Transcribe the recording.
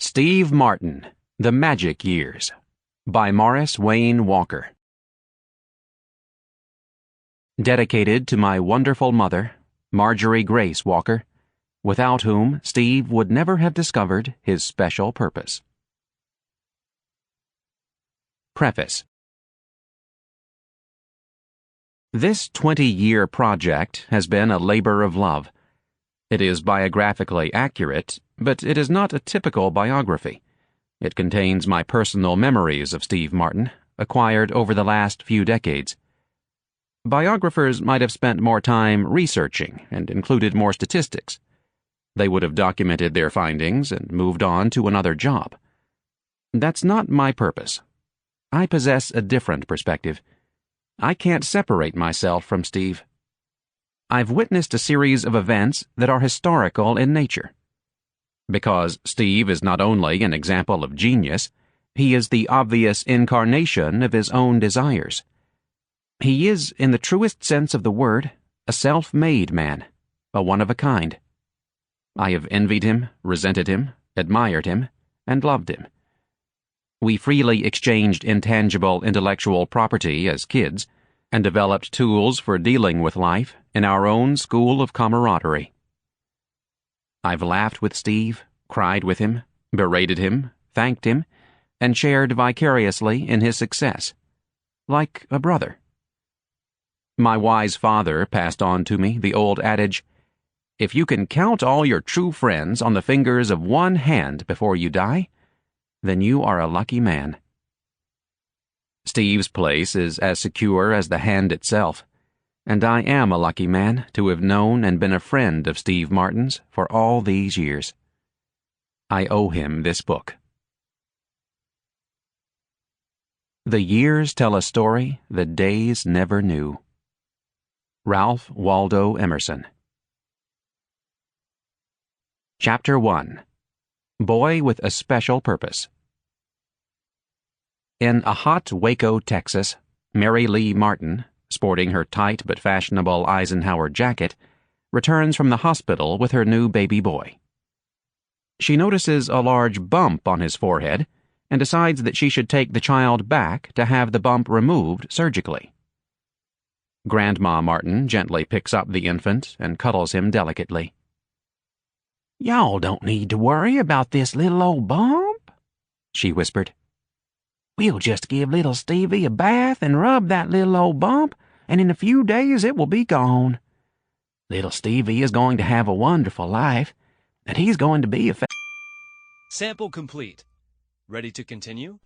Steve Martin, The Magic Years, by Morris Wayne Walker. Dedicated to my wonderful mother, Marjorie Grace Walker, without whom Steve would never have discovered his special purpose. Preface. This 20-year project has been a labor of love. It is biographically accurate, but it is not a typical biography. It contains my personal memories of Steve Martin, acquired over the last few decades. Biographers might have spent more time researching and included more statistics. They would have documented their findings and moved on to another job. That's not my purpose. I possess a different perspective. I can't separate myself from Steve. I've witnessed a series of events that are historical in nature. Because Steve is not only an example of genius, he is the obvious incarnation of his own desires. He is, in the truest sense of the word, a self-made man, a one-of-a-kind. I have envied him, resented him, admired him, and loved him. We freely exchanged intangible intellectual property as kids, and developed tools for dealing with life in our own school of camaraderie. I've laughed with Steve, cried with him, berated him, thanked him, and shared vicariously in his success, like a brother. My wise father passed on to me the old adage, "If you can count all your true friends on the fingers of one hand before you die, then you are a lucky man." Steve's place is as secure as the hand itself, and I am a lucky man to have known and been a friend of Steve Martin's for all these years. I owe him this book. The years tell a story the days never knew. Ralph Waldo Emerson. Chapter 1. Boy with a Special Purpose. In a hot Waco, Texas, Mary Lee Martin, sporting her tight but fashionable Eisenhower jacket, returns from the hospital with her new baby boy. She notices a large bump on his forehead and decides that she should take the child back to have the bump removed surgically. Grandma Martin gently picks up the infant and cuddles him delicately. "Y'all don't need to worry about this little old bump," she whispered. "We'll just give little Stevie a bath and rub that little old bump, and in a few days it will be gone. Little Stevie is going to have a wonderful life, and he's going to be a Sample complete. Ready to continue?